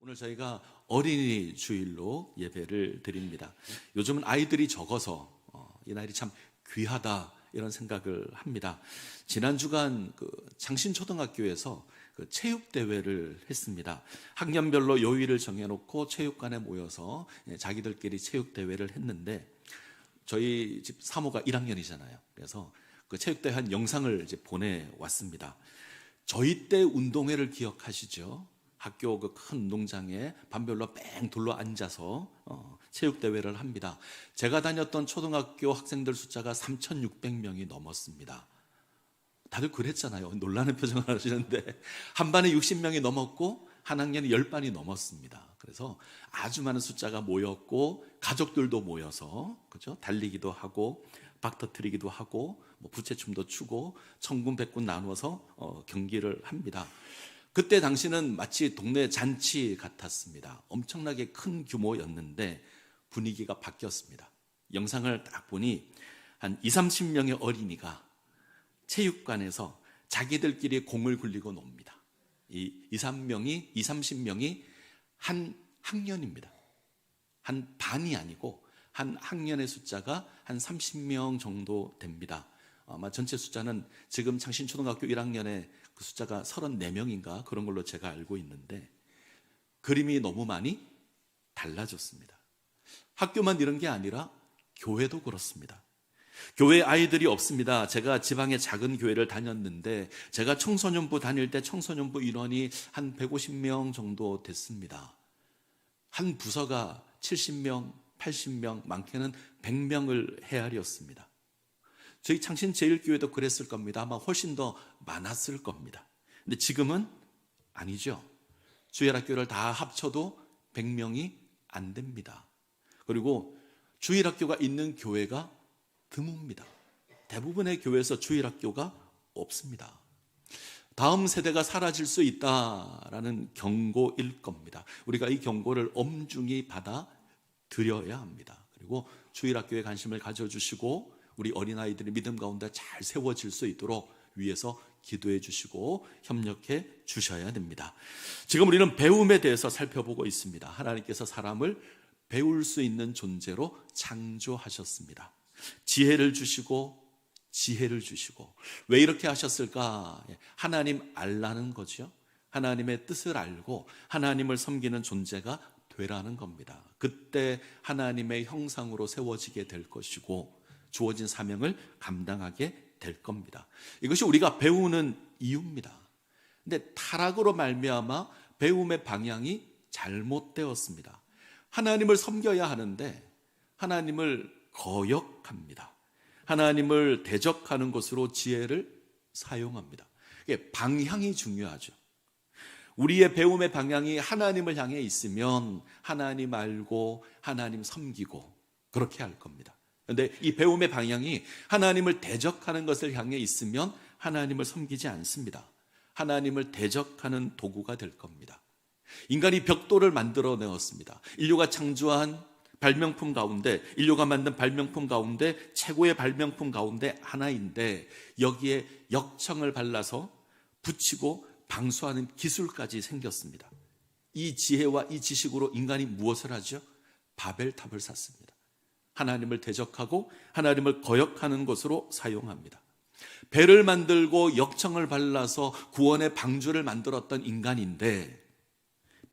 오늘 저희가 어린이 주일로 예배를 드립니다. 요즘은 아이들이 적어서 이 날이 참 귀하다 이런 생각을 합니다. 지난 주간 장신초등학교에서 체육대회를 했습니다. 학년별로 요일을 정해놓고 체육관에 모여서 자기들끼리 체육대회를 했는데, 저희 집 사모가 1학년이잖아요. 그래서 그 체육대회 한 영상을 이제 보내왔습니다. 저희 때 운동회를 기억하시죠? 학교 그 큰 운동장에 반별로 뺑 둘러 앉아서 체육대회를 합니다. 제가 다녔던 초등학교 학생들 숫자가 3,600명이 넘었습니다. 다들 그랬잖아요. 놀라는 표정을 하시는데, 한 반에 60명이 넘었고 한 학년에 10반이 넘었습니다. 그래서 아주 많은 숫자가 모였고, 가족들도 모여서 그죠? 달리기도 하고 박 터뜨리기도 하고 부채춤도 추고 천군백군 나누어서 경기를 합니다. 그때 당시는 마치 동네 잔치 같았습니다. 엄청나게 큰 규모였는데 분위기가 바뀌었습니다. 영상을 딱 보니 한 20-30명의 어린이가 체육관에서 자기들끼리 공을 굴리고 놉니다. 이 20-30명이 한 학년입니다. 한 반이 아니고 한 학년의 숫자가 한 30명 정도 됩니다. 아마 전체 숫자는 지금 장신초등학교 1학년의 그 숫자가 34명인가 그런 걸로 제가 알고 있는데, 그림이 너무 많이 달라졌습니다. 학교만 이런 게 아니라 교회도 그렇습니다. 교회 아이들이 없습니다. 제가 지방의 작은 교회를 다녔는데, 제가 청소년부 다닐 때 청소년부 인원이 한 150명 정도 됐습니다. 한 부서가 70명, 80명, 많게는 100명을 헤아렸습니다. 저희 창신제일교회도 그랬을 겁니다. 아마 훨씬 더 많았을 겁니다. 근데 지금은 아니죠. 주일학교를 다 합쳐도 100명이 안 됩니다. 그리고 주일학교가 있는 교회가 드뭅니다. 대부분의 교회에서 주일학교가 없습니다. 다음 세대가 사라질 수 있다라는 경고일 겁니다. 우리가 이 경고를 엄중히 받아들여야 합니다. 그리고 주일학교에 관심을 가져주시고 우리 어린아이들이 믿음 가운데 잘 세워질 수 있도록 위에서 기도해 주시고 협력해 주셔야 됩니다. 지금 우리는 배움에 대해서 살펴보고 있습니다. 하나님께서 사람을 배울 수 있는 존재로 창조하셨습니다. 지혜를 주시고 지혜를 주시고, 왜 이렇게 하셨을까? 하나님 알라는 거죠. 하나님의 뜻을 알고 하나님을 섬기는 존재가 되라는 겁니다. 그때 하나님의 형상으로 세워지게 될 것이고 주어진 사명을 감당하게 될 겁니다. 이것이 우리가 배우는 이유입니다. 근데 타락으로 말미암아 배움의 방향이 잘못되었습니다. 하나님을 섬겨야 하는데 하나님을 거역합니다. 하나님을 대적하는 것으로 지혜를 사용합니다. 이게 방향이 중요하죠. 우리의 배움의 방향이 하나님을 향해 있으면 하나님 알고 하나님 섬기고 그렇게 할 겁니다. 그런데 이 배움의 방향이 하나님을 대적하는 것을 향해 있으면 하나님을 섬기지 않습니다. 하나님을 대적하는 도구가 될 겁니다. 인간이 벽돌을 만들어 내었습니다. 인류가 창조한 발명품 가운데, 인류가 만든 발명품 가운데 최고의 발명품 가운데 하나인데, 여기에 역청을 발라서 붙이고 방수하는 기술까지 생겼습니다. 이 지혜와 이 지식으로 인간이 무엇을 하죠? 바벨탑을 쌓습니다. 하나님을 대적하고 하나님을 거역하는 것으로 사용합니다. 배를 만들고 역청을 발라서 구원의 방주를 만들었던 인간인데,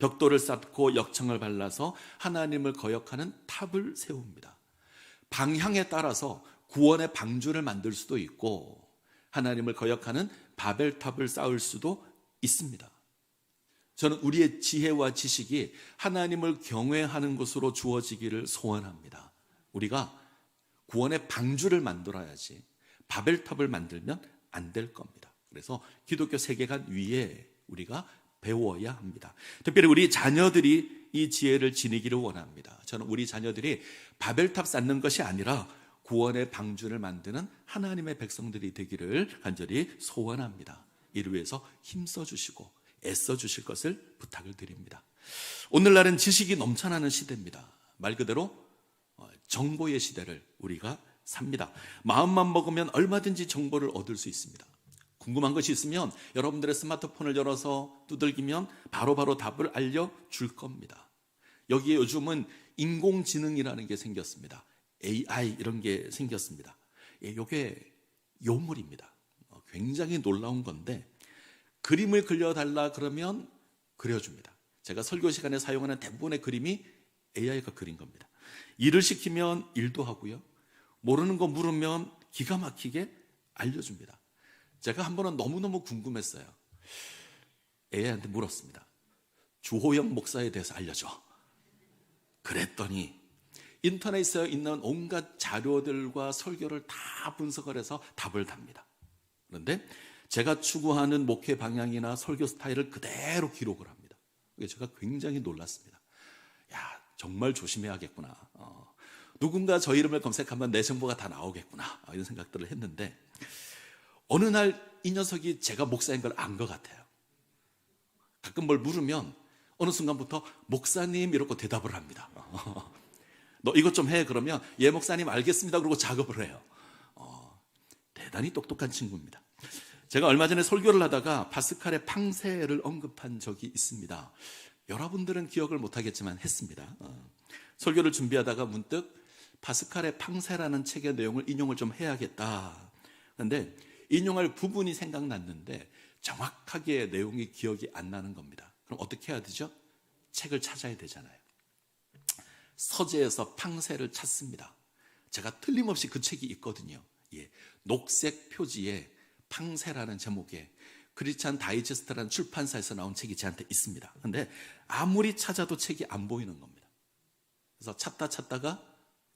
벽돌을 쌓고 역청을 발라서 하나님을 거역하는 탑을 세웁니다. 방향에 따라서 구원의 방주를 만들 수도 있고 하나님을 거역하는 바벨탑을 쌓을 수도 있습니다. 저는 우리의 지혜와 지식이 하나님을 경외하는 것으로 주어지기를 소원합니다. 우리가 구원의 방주를 만들어야지 바벨탑을 만들면 안 될 겁니다. 그래서 기독교 세계관 위에 우리가 배워야 합니다. 특별히 우리 자녀들이 이 지혜를 지니기를 원합니다. 저는 우리 자녀들이 바벨탑 쌓는 것이 아니라 구원의 방주를 만드는 하나님의 백성들이 되기를 간절히 소원합니다. 이를 위해서 힘써 주시고 애써 주실 것을 부탁을 드립니다. 오늘날은 지식이 넘쳐나는 시대입니다. 말 그대로 정보의 시대를 우리가 삽니다. 마음만 먹으면 얼마든지 정보를 얻을 수 있습니다. 궁금한 것이 있으면 여러분들의 스마트폰을 열어서 두들기면 바로바로 답을 알려줄 겁니다. 여기에 요즘은 인공지능이라는 게 생겼습니다. AI 이런 게 생겼습니다. 이게 요물입니다. 굉장히 놀라운 건데 그림을 그려달라 그러면 그려줍니다. 제가 설교 시간에 사용하는 대부분의 그림이 AI가 그린 겁니다. 일을 시키면 일도 하고요. 모르는 거 물으면 기가 막히게 알려줍니다. 제가 한 번은 너무너무 궁금했어요. AI한테 물었습니다. 주호영 목사에 대해서 알려줘. 그랬더니 인터넷에 있는 온갖 자료들과 설교를 다 분석을 해서 답을 답니다. 그런데 제가 추구하는 목회 방향이나 설교 스타일을 그대로 기록을 합니다. 제가 굉장히 놀랐습니다. 야, 정말 조심해야겠구나. 누군가 저 이름을 검색하면 내 정보가 다 나오겠구나. 이런 생각들을 했는데 어느 날 이 녀석이 제가 목사인 걸 안 것 같아요. 가끔 뭘 물으면 어느 순간부터 목사님 이러고 대답을 합니다. 너 이것 좀 해. 그러면 예 목사님 알겠습니다. 그러고 작업을 해요. 대단히 똑똑한 친구입니다. 제가 얼마 전에 설교를 하다가 파스칼의 팡세를 언급한 적이 있습니다. 여러분들은 기억을 못하겠지만 했습니다. 설교를 준비하다가 문득 파스칼의 팡세라는 책의 내용을 인용을 좀 해야겠다. 그런데 인용할 부분이 생각났는데 정확하게 내용이 기억이 안 나는 겁니다. 그럼 어떻게 해야 되죠? 책을 찾아야 되잖아요. 서재에서 팡세를 찾습니다. 제가 틀림없이 그 책이 있거든요. 녹색 표지에 팡세라는 제목의 크리스찬 다이제스트라는 출판사에서 나온 책이 저한테 있습니다. 그런데 아무리 찾아도 책이 안 보이는 겁니다. 그래서 찾다가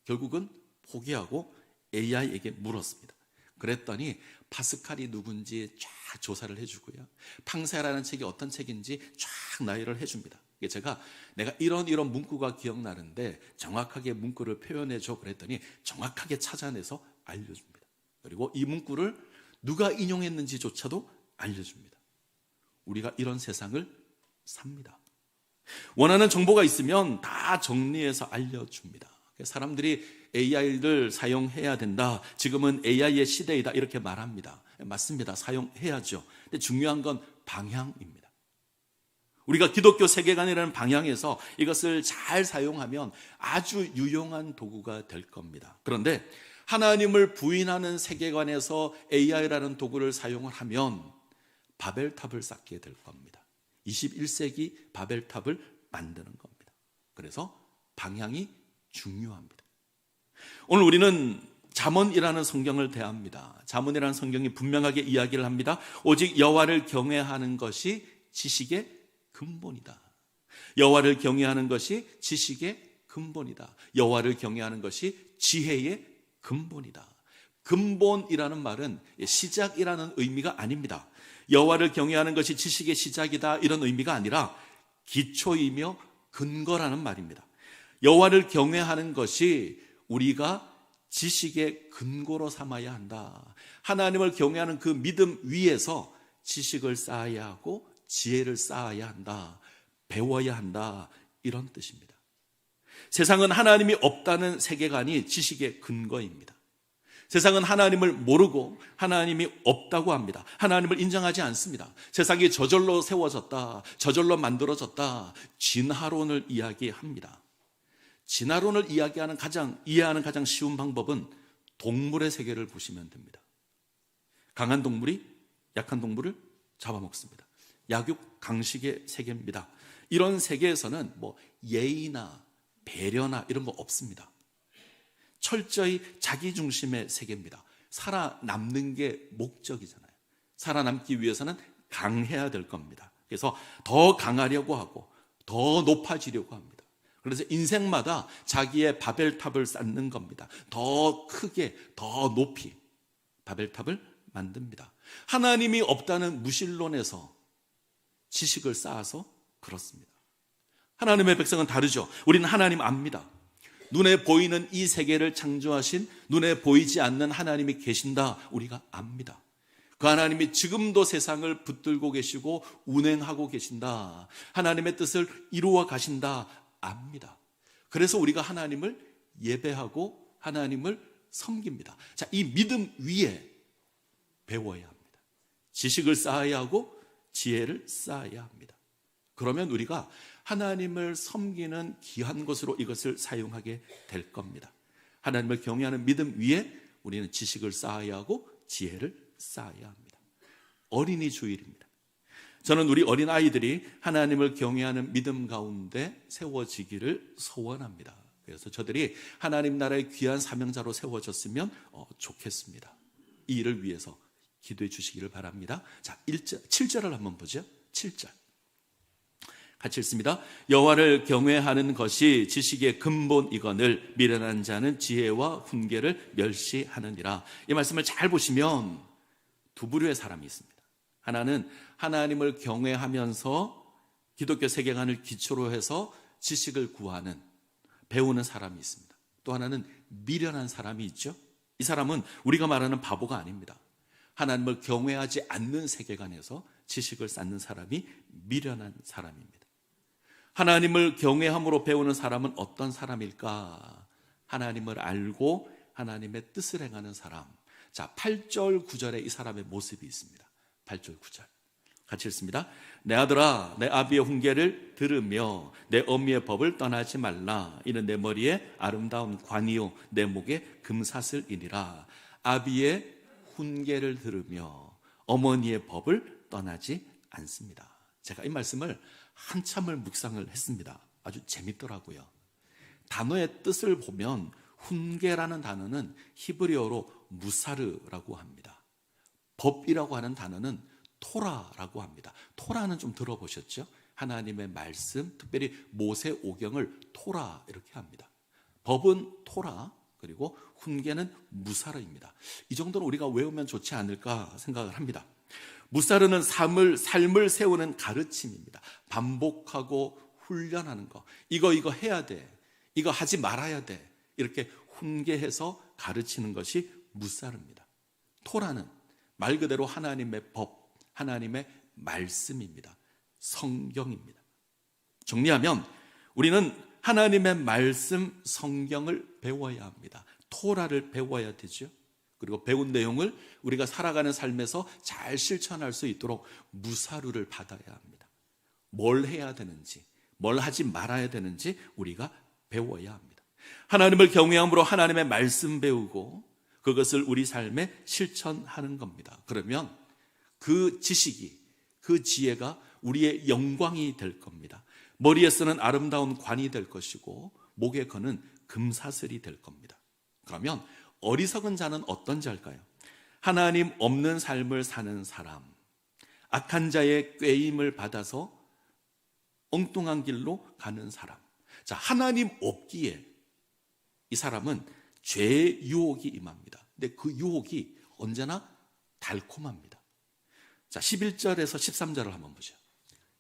결국은 포기하고 AI에게 물었습니다. 그랬더니 파스칼이 누군지 쫙 조사를 해주고요. 팡세라는 책이 어떤 책인지 쫙 나열을 해줍니다. 제가 내가 이런 문구가 기억나는데 정확하게 문구를 표현해줘 그랬더니 정확하게 찾아내서 알려줍니다. 그리고 이 문구를 누가 인용했는지조차도 알려줍니다. 우리가 이런 세상을 삽니다. 원하는 정보가 있으면 다 정리해서 알려줍니다. 사람들이 AI를 사용해야 된다. 지금은 AI의 시대이다. 이렇게 말합니다. 맞습니다. 사용해야죠. 근데 중요한 건 방향입니다. 우리가 기독교 세계관이라는 방향에서 이것을 잘 사용하면 아주 유용한 도구가 될 겁니다. 그런데 하나님을 부인하는 세계관에서 AI라는 도구를 사용을 하면 바벨탑을 쌓게 될 겁니다. 21세기 바벨탑을 만드는 겁니다. 그래서 방향이 중요합니다. 오늘 우리는 잠언이라는 성경을 대합니다. 잠언이라는 성경이 분명하게 이야기를 합니다. 오직 여호와를 경외하는 것이 지식의 근본이다. 여호와를 경외하는 것이 지식의 근본이다. 여호와를 경외하는 것이 지혜의 근본이다. 근본이라는 말은 시작이라는 의미가 아닙니다. 여호와를 경외하는 것이 지식의 시작이다 이런 의미가 아니라 기초이며 근거라는 말입니다. 여호와를 경외하는 것이 우리가 지식의 근거로 삼아야 한다. 하나님을 경외하는 그 믿음 위에서 지식을 쌓아야 하고 지혜를 쌓아야 한다. 배워야 한다. 이런 뜻입니다. 세상은 하나님이 없다는 세계관이 지식의 근거입니다. 세상은 하나님을 모르고 하나님이 없다고 합니다. 하나님을 인정하지 않습니다. 세상이 저절로 세워졌다. 저절로 만들어졌다. 진화론을 이야기합니다. 진화론을 이해하는 가장 쉬운 방법은 동물의 세계를 보시면 됩니다. 강한 동물이 약한 동물을 잡아먹습니다. 약육 강식의 세계입니다. 이런 세계에서는 예의나 배려나 이런 거 없습니다. 철저히 자기 중심의 세계입니다. 살아남는 게 목적이잖아요. 살아남기 위해서는 강해야 될 겁니다. 그래서 더 강하려고 하고 더 높아지려고 합니다. 그래서 인생마다 자기의 바벨탑을 쌓는 겁니다. 더 크게, 더 높이 바벨탑을 만듭니다. 하나님이 없다는 무신론에서 지식을 쌓아서 그렇습니다. 하나님의 백성은 다르죠. 우리는 하나님 압니다. 눈에 보이는 이 세계를 창조하신 눈에 보이지 않는 하나님이 계신다. 우리가 압니다. 그 하나님이 지금도 세상을 붙들고 계시고 운행하고 계신다. 하나님의 뜻을 이루어 가신다. 압니다. 그래서 우리가 하나님을 예배하고 하나님을 섬깁니다. 자, 이 믿음 위에 배워야 합니다. 지식을 쌓아야 하고 지혜를 쌓아야 합니다. 그러면 우리가 하나님을 섬기는 귀한 것으로 이것을 사용하게 될 겁니다. 하나님을 경외하는 믿음 위에 우리는 지식을 쌓아야 하고 지혜를 쌓아야 합니다. 어린이 주일입니다. 저는 우리 어린아이들이 하나님을 경외하는 믿음 가운데 세워지기를 소원합니다. 그래서 저들이 하나님 나라의 귀한 사명자로 세워졌으면 좋겠습니다. 이 일을 위해서 기도해 주시기를 바랍니다. 자, 7절을 한번 보죠. 7절 같이 읽습니다. 여호와를 경외하는 것이 지식의 근본이거늘 미련한 자는 지혜와 훈계를 멸시하느니라. 이 말씀을 잘 보시면 두 부류의 사람이 있습니다. 하나는 하나님을 경외하면서 기독교 세계관을 기초로 해서 지식을 구하는, 배우는 사람이 있습니다. 또 하나는 미련한 사람이 있죠. 이 사람은 우리가 말하는 바보가 아닙니다. 하나님을 경외하지 않는 세계관에서 지식을 쌓는 사람이 미련한 사람입니다. 하나님을 경외함으로 배우는 사람은 어떤 사람일까? 하나님을 알고 하나님의 뜻을 행하는 사람. 자, 8절 9절에 이 사람의 모습이 있습니다. 8절 9절 같이 읽습니다. 내 아들아, 내 아비의 훈계를 들으며 내 어미의 법을 떠나지 말라. 이는 내 머리에 아름다운 관이요 내 목에 금사슬이니라. 아비의 훈계를 들으며 어머니의 법을 떠나지 않습니다. 제가 이 말씀을 한참을 묵상을 했습니다. 아주 재밌더라고요. 단어의 뜻을 보면 훈계라는 단어는 히브리어로 무사르라고 합니다. 법이라고 하는 단어는 토라라고 합니다. 토라는 좀 들어보셨죠? 하나님의 말씀, 특별히 모세오경을 토라 이렇게 합니다. 법은 토라, 그리고 훈계는 무사르입니다. 이 정도는 우리가 외우면 좋지 않을까 생각을 합니다. 무사르는 삶을 세우는 가르침입니다. 반복하고 훈련하는 거. 이거 해야 돼. 이거 하지 말아야 돼. 이렇게 훈계해서 가르치는 것이 무사르입니다. 토라는 말 그대로 하나님의 법, 하나님의 말씀입니다. 성경입니다. 정리하면 우리는 하나님의 말씀, 성경을 배워야 합니다. 토라를 배워야 되죠. 그리고 배운 내용을 우리가 살아가는 삶에서 잘 실천할 수 있도록 무사루를 받아야 합니다. 뭘 해야 되는지, 뭘 하지 말아야 되는지 우리가 배워야 합니다. 하나님을 경외함으로 하나님의 말씀 배우고 그것을 우리 삶에 실천하는 겁니다. 그러면 그 지식이, 그 지혜가 우리의 영광이 될 겁니다. 머리에 쓰는 아름다운 관이 될 것이고 목에 거는 금사슬이 될 겁니다. 그러면 어리석은 자는 어떤 자일까요? 하나님 없는 삶을 사는 사람, 악한 자의 꾀임을 받아서 엉뚱한 길로 가는 사람. 자, 하나님 없기에 이 사람은 죄의 유혹이 임합니다. 근데 그 유혹이 언제나 달콤합니다. 자, 11절에서 13절을 한번 보죠.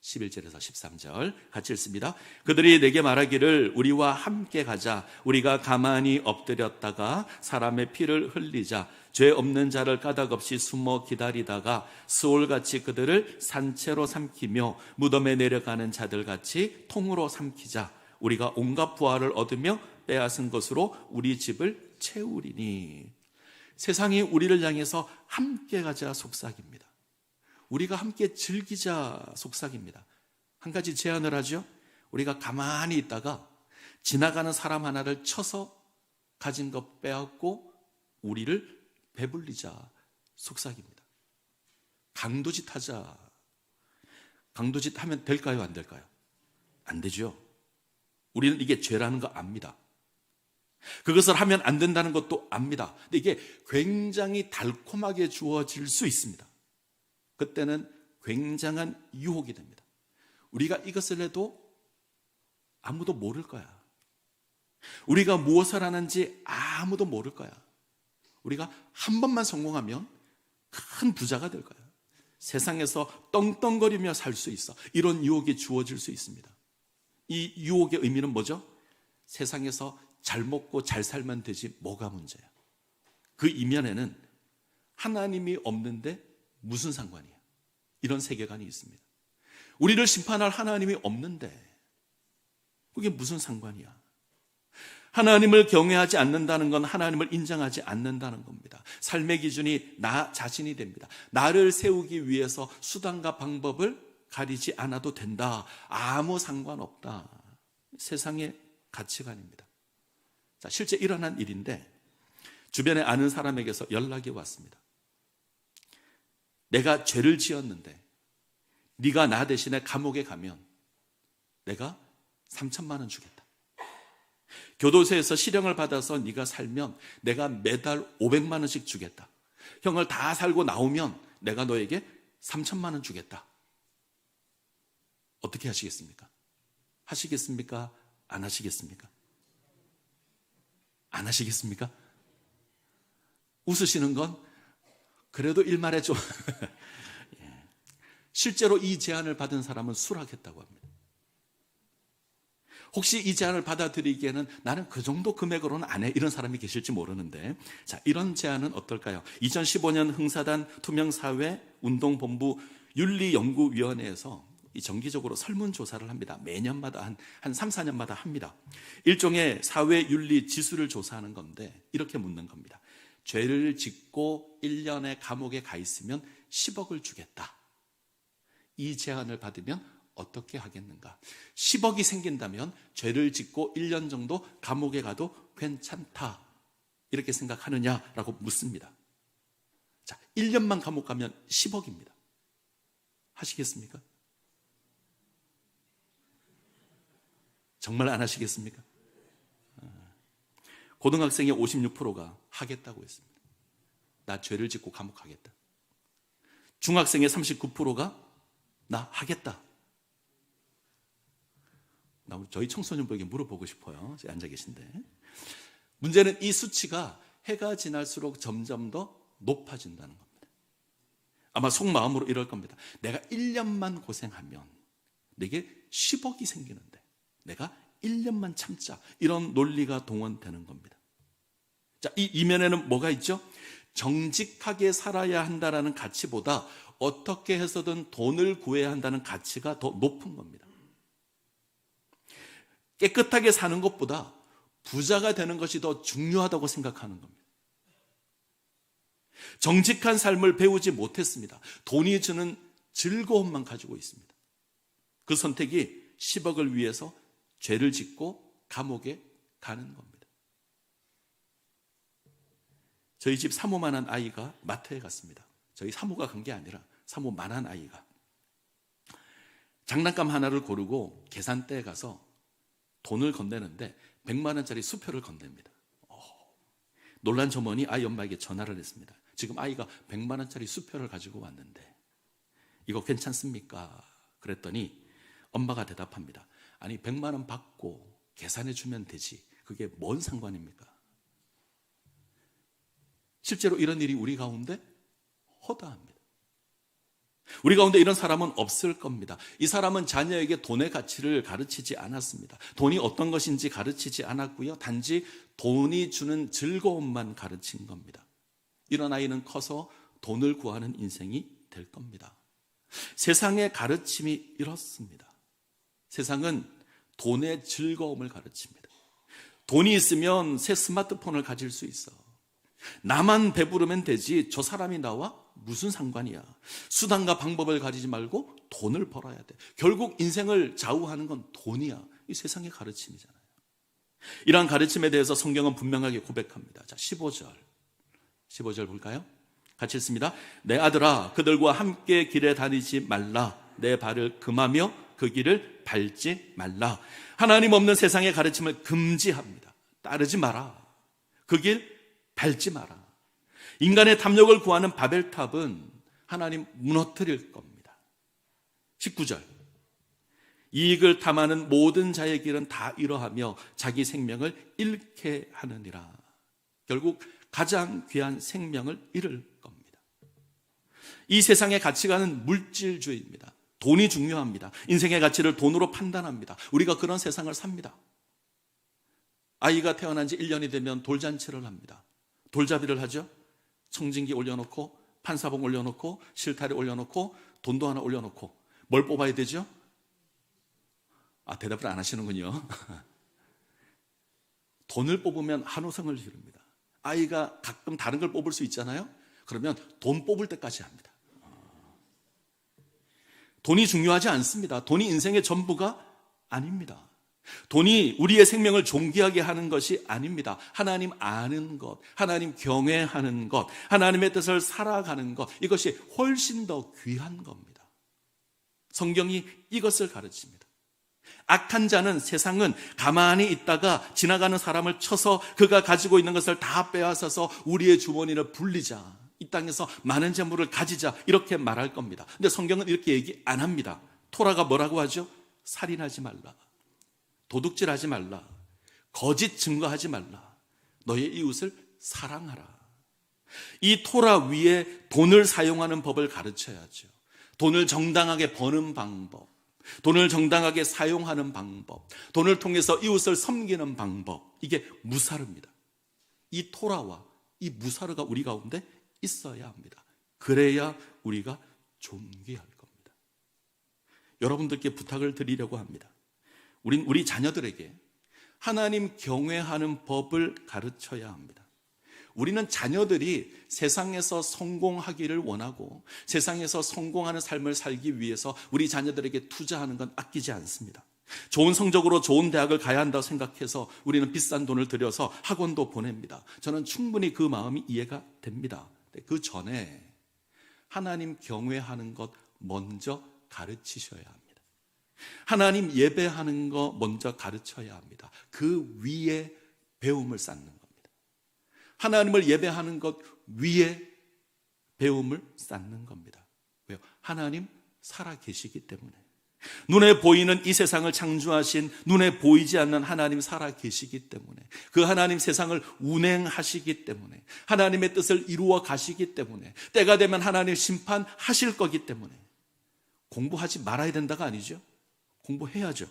11절에서 13절 같이 읽습니다. 그들이 내게 말하기를 우리와 함께 가자. 우리가 가만히 엎드렸다가 사람의 피를 흘리자. 죄 없는 자를 까닭없이 숨어 기다리다가 스올같이 그들을 산채로 삼키며 무덤에 내려가는 자들같이 통으로 삼키자. 우리가 온갖 부활을 얻으며 빼앗은 것으로 우리 집을 채우리니. 세상이 우리를 향해서 함께 가자 속삭입니다. 우리가 함께 즐기자 속삭입니다. 한 가지 제안을 하죠. 우리가 가만히 있다가 지나가는 사람 하나를 쳐서 가진 것 빼앗고 우리를 배불리자 속삭입니다. 강도짓 하자. 강도짓 하면 될까요? 안 될까요? 안 되죠. 우리는 이게 죄라는 거 압니다. 그것을 하면 안 된다는 것도 압니다. 근데 이게 굉장히 달콤하게 주어질 수 있습니다. 그때는 굉장한 유혹이 됩니다. 우리가 이것을 해도 아무도 모를 거야. 우리가 무엇을 하는지 아무도 모를 거야. 우리가 한 번만 성공하면 큰 부자가 될 거야. 세상에서 떵떵거리며 살 수 있어. 이런 유혹이 주어질 수 있습니다. 이 유혹의 의미는 뭐죠? 세상에서 잘 먹고 잘 살면 되지 뭐가 문제야. 그 이면에는 하나님이 없는데 무슨 상관이야? 이런 세계관이 있습니다. 우리를 심판할 하나님이 없는데 그게 무슨 상관이야? 하나님을 경외하지 않는다는 건 하나님을 인정하지 않는다는 겁니다. 삶의 기준이 나 자신이 됩니다. 나를 세우기 위해서 수단과 방법을 가리지 않아도 된다. 아무 상관없다. 세상의 가치관입니다. 자, 실제 일어난 일인데 주변에 아는 사람에게서 연락이 왔습니다. 내가 죄를 지었는데 네가 나 대신에 감옥에 가면 내가 3천만 원 주겠다. 교도소에서 실형을 받아서 네가 살면 내가 매달 500만 원씩 주겠다. 형을 다 살고 나오면 내가 너에게 3천만 원 주겠다. 어떻게 하시겠습니까? 하시겠습니까? 안 하시겠습니까? 안 하시겠습니까? 웃으시는 건 그래도 일말에 좀 실제로 이 제안을 받은 사람은 수락했다고 합니다. 혹시 이 제안을 받아들이기에는 나는 그 정도 금액으로는 안 해, 이런 사람이 계실지 모르는데, 자, 이런 제안은 어떨까요? 2015년 흥사단 투명사회 운동본부 윤리연구위원회에서 이 정기적으로 설문조사를 합니다. 매년마다 한 3, 4년마다 합니다. 일종의 사회윤리 지수를 조사하는 건데 이렇게 묻는 겁니다. 죄를 짓고 1년의 감옥에 가 있으면 10억을 주겠다. 이 제안을 받으면 어떻게 하겠는가? 10억이 생긴다면 죄를 짓고 1년 정도 감옥에 가도 괜찮다. 이렇게 생각하느냐라고 묻습니다. 자, 1년만 감옥 가면 10억입니다. 하시겠습니까? 정말 안 하시겠습니까? 고등학생의 56%가 하겠다고 했습니다. 나 죄를 짓고 감옥 가겠다. 중학생의 39%가 나 하겠다. 저희 청소년부에게 물어보고 싶어요. 앉아 계신데. 문제는 이 수치가 해가 지날수록 점점 더 높아진다는 겁니다. 아마 속마음으로 이럴 겁니다. 내가 1년만 고생하면 내게 10억이 생기는데 내가 1년만 참자. 이런 논리가 동원되는 겁니다. 자, 이 이면에는 뭐가 있죠? 정직하게 살아야 한다는 가치보다 어떻게 해서든 돈을 구해야 한다는 가치가 더 높은 겁니다. 깨끗하게 사는 것보다 부자가 되는 것이 더 중요하다고 생각하는 겁니다. 정직한 삶을 배우지 못했습니다. 돈이 주는 즐거움만 가지고 있습니다. 그 선택이 10억을 위해서 죄를 짓고 감옥에 가는 겁니다. 저희 집 사모만한 아이가 마트에 갔습니다. 저희 사모가 간 게 아니라 사모만한 아이가 장난감 하나를 고르고 계산대에 가서 돈을 건네는데 100만 원짜리 수표를 건넵니다. 놀란 점원이 아이 엄마에게 전화를 했습니다. 지금 아이가 100만 원짜리 수표를 가지고 왔는데 이거 괜찮습니까? 그랬더니 엄마가 대답합니다. 아니 100만 원 받고 계산해 주면 되지. 그게 뭔 상관입니까? 실제로 이런 일이 우리 가운데 허다합니다. 우리 가운데 이런 사람은 없을 겁니다. 이 사람은 자녀에게 돈의 가치를 가르치지 않았습니다. 돈이 어떤 것인지 가르치지 않았고요. 단지 돈이 주는 즐거움만 가르친 겁니다. 이런 아이는 커서 돈을 구하는 인생이 될 겁니다. 세상의 가르침이 이렇습니다. 세상은 돈의 즐거움을 가르칩니다. 돈이 있으면 새 스마트폰을 가질 수 있어. 나만 배부르면 되지 저 사람이 나와 무슨 상관이야. 수단과 방법을 가지지 말고 돈을 벌어야 돼. 결국 인생을 좌우하는 건 돈이야. 이 세상의 가르침이잖아요. 이러한 가르침에 대해서 성경은 분명하게 고백합니다. 자, 15절 볼까요? 같이 읽습니다. 내 아들아 그들과 함께 길에 다니지 말라. 내 발을 금하며 그 길을 밟지 말라. 하나님 없는 세상의 가르침을 금지합니다. 따르지 마라. 그 길 밟지 마라. 인간의 탐욕을 구하는 바벨탑은 하나님 무너뜨릴 겁니다. 19절 이익을 탐하는 모든 자의 길은 다 이러하며 자기 생명을 잃게 하느니라. 결국 가장 귀한 생명을 잃을 겁니다. 이 세상의 가치관은 물질주의입니다. 돈이 중요합니다. 인생의 가치를 돈으로 판단합니다. 우리가 그런 세상을 삽니다. 아이가 태어난 지 1년이 되면 돌잔치를 합니다. 돌잡이를 하죠. 청진기 올려놓고 판사봉 올려놓고 실타래 올려놓고 돈도 하나 올려놓고 뭘 뽑아야 되죠? 대답을 안 하시는군요. 돈을 뽑으면 한호성을 지릅니다. 아이가 가끔 다른 걸 뽑을 수 있잖아요. 그러면 돈 뽑을 때까지 합니다. 돈이 중요하지 않습니다. 돈이 인생의 전부가 아닙니다. 돈이 우리의 생명을 존귀하게 하는 것이 아닙니다. 하나님 아는 것, 하나님 경외하는 것, 하나님의 뜻을 살아가는 것, 이것이 훨씬 더 귀한 겁니다. 성경이 이것을 가르칩니다. 악한 자는, 세상은 가만히 있다가 지나가는 사람을 쳐서 그가 가지고 있는 것을 다 빼앗아서 우리의 주머니를 불리자, 이 땅에서 많은 재물을 가지자, 이렇게 말할 겁니다. 근데 성경은 이렇게 얘기 안 합니다. 토라가 뭐라고 하죠? 살인하지 말라, 도둑질하지 말라, 거짓 증거하지 말라, 너의 이웃을 사랑하라. 이 토라 위에 돈을 사용하는 법을 가르쳐야죠. 돈을 정당하게 버는 방법, 돈을 정당하게 사용하는 방법, 돈을 통해서 이웃을 섬기는 방법, 이게 무사르입니다. 이 토라와 이 무사르가 우리 가운데 있어야 합니다. 그래야 우리가 존귀할 겁니다. 여러분들께 부탁을 드리려고 합니다. 우리 자녀들에게 하나님 경외하는 법을 가르쳐야 합니다. 우리는 자녀들이 세상에서 성공하기를 원하고 세상에서 성공하는 삶을 살기 위해서 우리 자녀들에게 투자하는 건 아끼지 않습니다. 좋은 성적으로 좋은 대학을 가야 한다고 생각해서 우리는 비싼 돈을 들여서 학원도 보냅니다. 저는 충분히 그 마음이 이해가 됩니다. 그 전에 하나님 경외하는 것 먼저 가르치셔야 합니다. 하나님 예배하는 거 먼저 가르쳐야 합니다. 그 위에 배움을 쌓는 겁니다. 하나님을 예배하는 것 위에 배움을 쌓는 겁니다. 왜요? 하나님 살아 계시기 때문에. 눈에 보이는 이 세상을 창조하신, 눈에 보이지 않는 하나님 살아 계시기 때문에, 그 하나님 세상을 운행하시기 때문에, 하나님의 뜻을 이루어 가시기 때문에, 때가 되면 하나님 심판하실 거기 때문에 공부하지 말아야 된다가 아니죠. 공부해야죠.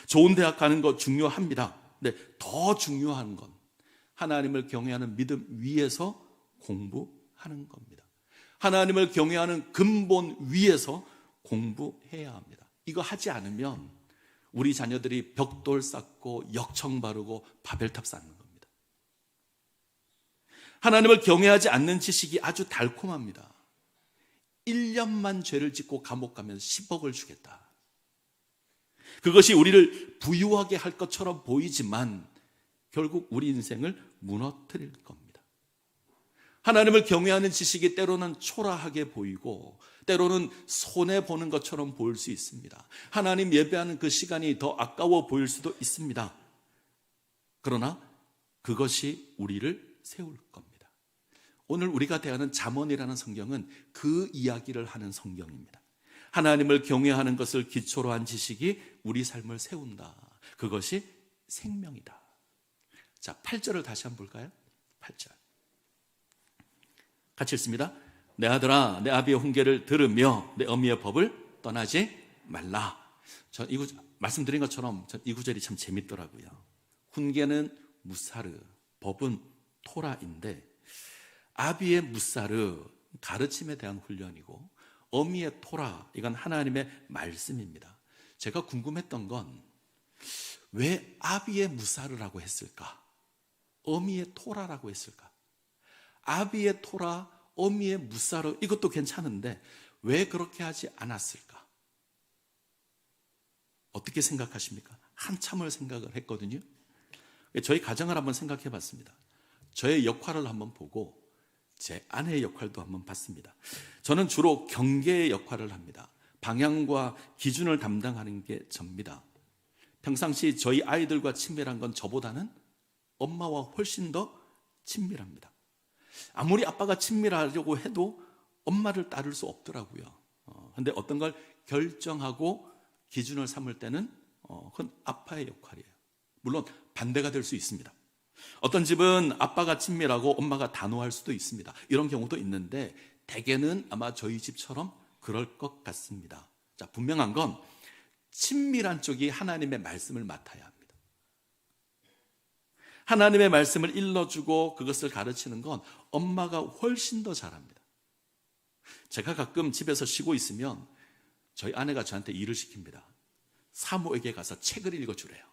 좋은 대학 가는 거 중요합니다. 근데 더 중요한 건 하나님을 경외하는 믿음 위에서 공부하는 겁니다. 하나님을 경외하는 근본 위에서 공부해야 합니다. 이거 하지 않으면 우리 자녀들이 벽돌 쌓고 역청 바르고 바벨탑 쌓는 겁니다. 하나님을 경외하지 않는 지식이 아주 달콤합니다. 1년만 죄를 짓고 감옥 가면 10억을 주겠다. 그것이 우리를 부유하게 할 것처럼 보이지만 결국 우리 인생을 무너뜨릴 겁니다. 하나님을 경외하는 지식이 때로는 초라하게 보이고 때로는 손해보는 것처럼 보일 수 있습니다. 하나님 예배하는 그 시간이 더 아까워 보일 수도 있습니다. 그러나 그것이 우리를 세울 겁니다. 오늘 우리가 대하는 잠언이라는 성경은 그 이야기를 하는 성경입니다. 하나님을 경외하는 것을 기초로 한 지식이 우리 삶을 세운다. 그것이 생명이다. 자, 8절을 다시 한번 볼까요? 8절. 같이 읽습니다. 내 아들아, 내 아비의 훈계를 들으며 내 어미의 법을 떠나지 말라. 전 이 구절, 말씀드린 것처럼 이 구절이 참 재밌더라고요. 훈계는 무사르, 법은 토라인데 아비의 무사르, 가르침에 대한 훈련이고 어미의 토라, 이건 하나님의 말씀입니다. 제가 궁금했던 건 왜 아비의 무사르라고 했을까? 어미의 토라라고 했을까? 아비의 토라, 어미의 무사르, 이것도 괜찮은데 왜 그렇게 하지 않았을까? 어떻게 생각하십니까? 한참을 생각을 했거든요. 저희 가정을 한번 생각해 봤습니다. 저의 역할을 한번 보고 제 아내의 역할도 한번 봤습니다. 저는 주로 경계의 역할을 합니다. 방향과 기준을 담당하는 게 접니다. 평상시 저희 아이들과 친밀한 건 저보다는 엄마와 훨씬 더 친밀합니다. 아무리 아빠가 친밀하려고 해도 엄마를 따를 수 없더라고요. 근데 어떤 걸 결정하고 기준을 삼을 때는 그건 아빠의 역할이에요. 물론 반대가 될 수 있습니다. 어떤 집은 아빠가 친밀하고 엄마가 단호할 수도 있습니다. 이런 경우도 있는데 대개는 아마 저희 집처럼 그럴 것 같습니다. 자, 분명한 건 친밀한 쪽이 하나님의 말씀을 맡아야 합니다. 하나님의 말씀을 일러주고 그것을 가르치는 건 엄마가 훨씬 더 잘합니다. 제가 가끔 집에서 쉬고 있으면 저희 아내가 저한테 일을 시킵니다. 사모에게 가서 책을 읽어주래요.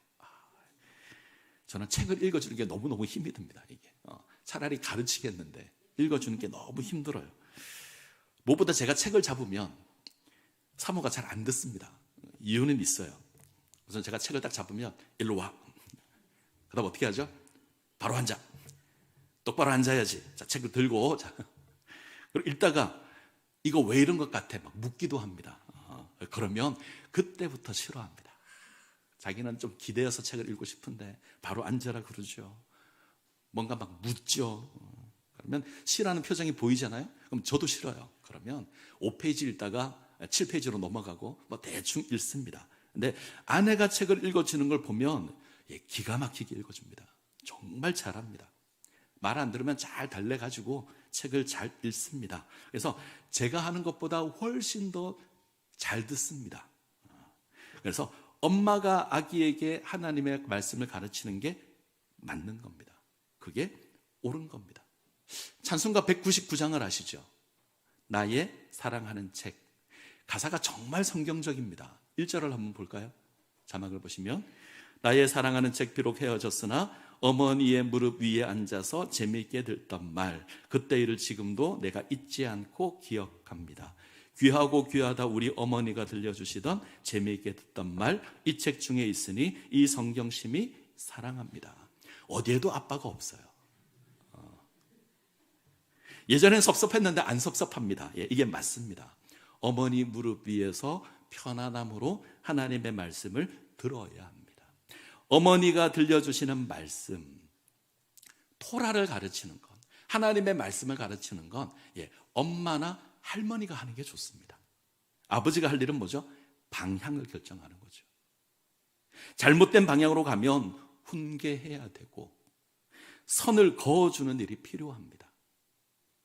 저는 책을 읽어주는 게 너무너무 힘이 듭니다. 이게 차라리 가르치겠는데 읽어주는 게 너무 힘들어요. 무엇보다 제가 책을 잡으면 사모가 잘 안 듣습니다. 이유는 있어요. 우선 제가 책을 딱 잡으면 일로 와. 그 다음 어떻게 하죠? 바로 앉아. 똑바로 앉아야지. 자, 책을 들고. 자. 그리고 읽다가 이거 왜 이런 것 같아? 막 묻기도 합니다. 그러면 그때부터 싫어합니다. 자기는 좀 기대어서 책을 읽고 싶은데 바로 앉아라 그러죠. 뭔가 막 묻죠. 그러면 싫어하는 표정이 보이잖아요. 그럼 저도 싫어요. 그러면 5페이지 읽다가 7페이지로 넘어가고 뭐 대충 읽습니다. 근데 아내가 책을 읽어주는 걸 보면 기가 막히게 읽어줍니다. 정말 잘합니다. 말 안 들으면 잘 달래가지고 책을 잘 읽습니다. 그래서 제가 하는 것보다 훨씬 더 잘 듣습니다. 그래서 엄마가 아기에게 하나님의 말씀을 가르치는 게 맞는 겁니다. 그게 옳은 겁니다. 찬송가 199장을 아시죠? 나의 사랑하는 책. 가사가 정말 성경적입니다. 1절을 한번 볼까요? 자막을 보시면 나의 사랑하는 책 비록 헤어졌으나 어머니의 무릎 위에 앉아서 재미있게 듣던 말 그때 일을 지금도 내가 잊지 않고 기억합니다. 귀하고 귀하다 우리 어머니가 들려주시던 재미있게 듣던 말 이 책 중에 있으니 이 성경심이 사랑합니다. 어디에도 아빠가 없어요. 예전엔 섭섭했는데 안 섭섭합니다. 이게 맞습니다. 어머니 무릎 위에서 편안함으로 하나님의 말씀을 들어야 합니다. 어머니가 들려주시는 말씀, 토라를 가르치는 건, 하나님의 말씀을 가르치는 건 엄마나 할머니가 하는 게 좋습니다. 아버지가 할 일은 뭐죠? 방향을 결정하는 거죠. 잘못된 방향으로 가면 훈계해야 되고 선을 그어주는 일이 필요합니다.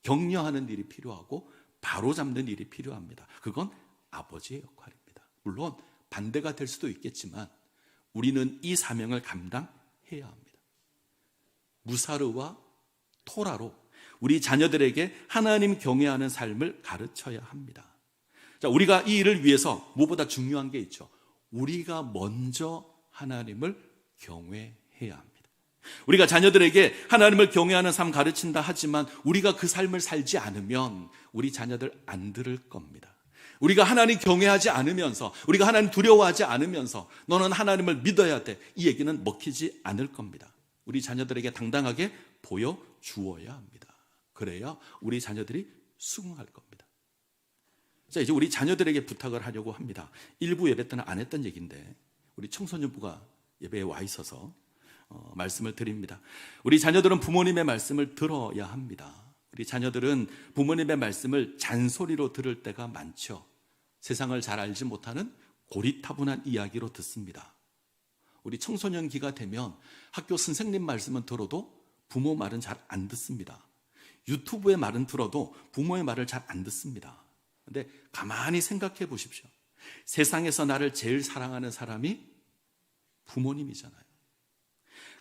격려하는 일이 필요하고 바로잡는 일이 필요합니다. 그건 아버지의 역할입니다. 물론 반대가 될 수도 있겠지만 우리는 이 사명을 감당해야 합니다. 무사르와 토라로 우리 자녀들에게 하나님 경외하는 삶을 가르쳐야 합니다. 자, 우리가 이 일을 위해서 무엇보다 중요한 게 있죠. 우리가 먼저 하나님을 경외해야 합니다. 우리가 자녀들에게 하나님을 경외하는 삶 가르친다 하지만 우리가 그 삶을 살지 않으면 우리 자녀들 안 들을 겁니다. 우리가 하나님 경외하지 않으면서 우리가 하나님 두려워하지 않으면서 너는 하나님을 믿어야 돼. 이 얘기는 먹히지 않을 겁니다. 우리 자녀들에게 당당하게 보여주어야 합니다. 그래야 우리 자녀들이 수긍할 겁니다. 자, 이제 우리 자녀들에게 부탁을 하려고 합니다. 일부 예배 때는 안 했던 얘기인데 우리 청소년부가 예배에 와 있어서 말씀을 드립니다. 우리 자녀들은 부모님의 말씀을 들어야 합니다. 우리 자녀들은 부모님의 말씀을 잔소리로 들을 때가 많죠. 세상을 잘 알지 못하는 고리타분한 이야기로 듣습니다. 우리 청소년기가 되면 학교 선생님 말씀은 들어도 부모 말은 잘 안 듣습니다. 유튜브의 말은 들어도 부모의 말을 잘 안 듣습니다. 그런데 가만히 생각해 보십시오. 세상에서 나를 제일 사랑하는 사람이 부모님이잖아요.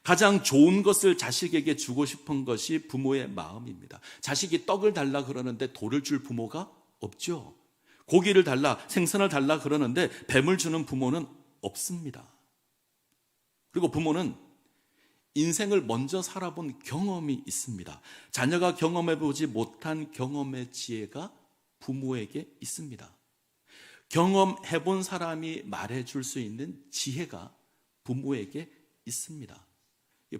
가장 좋은 것을 자식에게 주고 싶은 것이 부모의 마음입니다. 자식이 떡을 달라 그러는데 돌을 줄 부모가 없죠. 고기를 달라, 생선을 달라 그러는데 뱀을 주는 부모는 없습니다. 그리고 부모는 인생을 먼저 살아본 경험이 있습니다. 자녀가 경험해보지 못한 경험의 지혜가 부모에게 있습니다. 경험해본 사람이 말해줄 수 있는 지혜가 부모에게 있습니다.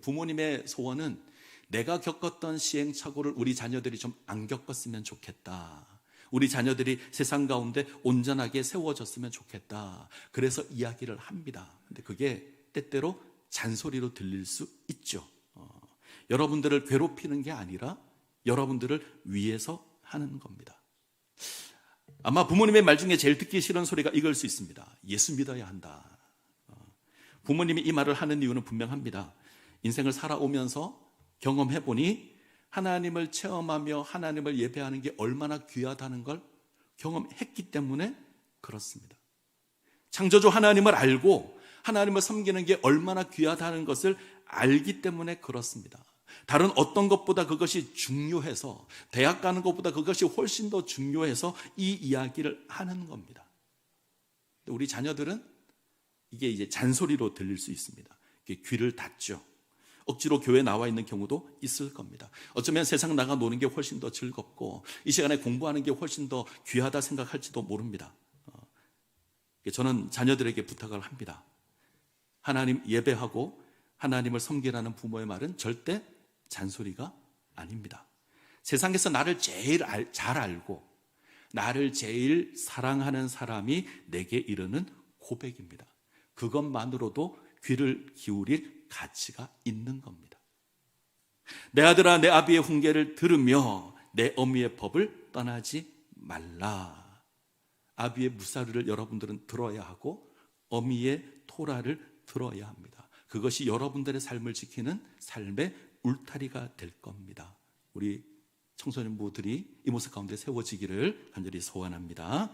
부모님의 소원은 내가 겪었던 시행착오를 우리 자녀들이 좀 안 겪었으면 좋겠다. 우리 자녀들이 세상 가운데 온전하게 세워졌으면 좋겠다. 그래서 이야기를 합니다. 근데 그게 때때로 잔소리로 들릴 수 있죠. 여러분들을 괴롭히는 게 아니라 여러분들을 위해서 하는 겁니다. 아마 부모님의 말 중에 제일 듣기 싫은 소리가 이걸 수 있습니다. 예수 믿어야 한다. 부모님이 이 말을 하는 이유는 분명합니다. 인생을 살아오면서 경험해보니 하나님을 체험하며 하나님을 예배하는 게 얼마나 귀하다는 걸 경험했기 때문에 그렇습니다. 창조주 하나님을 알고 하나님을 섬기는 게 얼마나 귀하다는 것을 알기 때문에 그렇습니다. 다른 어떤 것보다 그것이 중요해서, 대학 가는 것보다 그것이 훨씬 더 중요해서 이 이야기를 하는 겁니다. 우리 자녀들은 이게 이제 잔소리로 들릴 수 있습니다. 귀를 닫죠. 억지로 교회에 나와 있는 경우도 있을 겁니다. 어쩌면 세상 나가 노는 게 훨씬 더 즐겁고 이 시간에 공부하는 게 훨씬 더 귀하다 생각할지도 모릅니다. 저는 자녀들에게 부탁을 합니다. 하나님 예배하고 하나님을 섬기라는 부모의 말은 절대 잔소리가 아닙니다. 세상에서 나를 제일 잘 알고 나를 제일 사랑하는 사람이 내게 이르는 고백입니다. 그것만으로도 귀를 기울일 가치가 있는 겁니다. 내 아들아 내 아비의 훈계를 들으며 내 어미의 법을 떠나지 말라. 아비의 무사르를 여러분들은 들어야 하고 어미의 토라를 들어야 합니다. 그것이 여러분들의 삶을 지키는 삶의 울타리가 될 겁니다. 우리 청소년부들이 이 모습 가운데 세워지기를 간절히 소원합니다.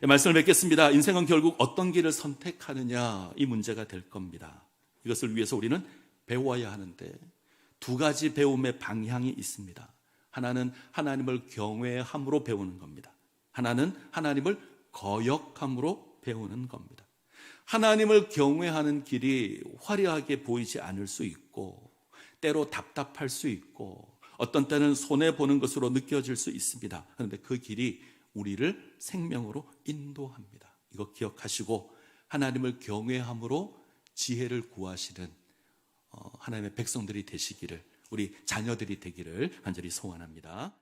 말씀을 맺겠습니다. 인생은 결국 어떤 길을 선택하느냐 이 문제가 될 겁니다. 이것을 위해서 우리는 배워야 하는데 두 가지 배움의 방향이 있습니다. 하나는 하나님을 경외함으로 배우는 겁니다. 하나는 하나님을 거역함으로 배우는 겁니다. 하나님을 경외하는 길이 화려하게 보이지 않을 수 있고 때로 답답할 수 있고 어떤 때는 손해보는 것으로 느껴질 수 있습니다. 그런데 그 길이 우리를 생명으로 인도합니다. 이거 기억하시고 하나님을 경외함으로 지혜를 구하시는 하나님의 백성들이 되시기를, 우리 자녀들이 되기를 간절히 소원합니다.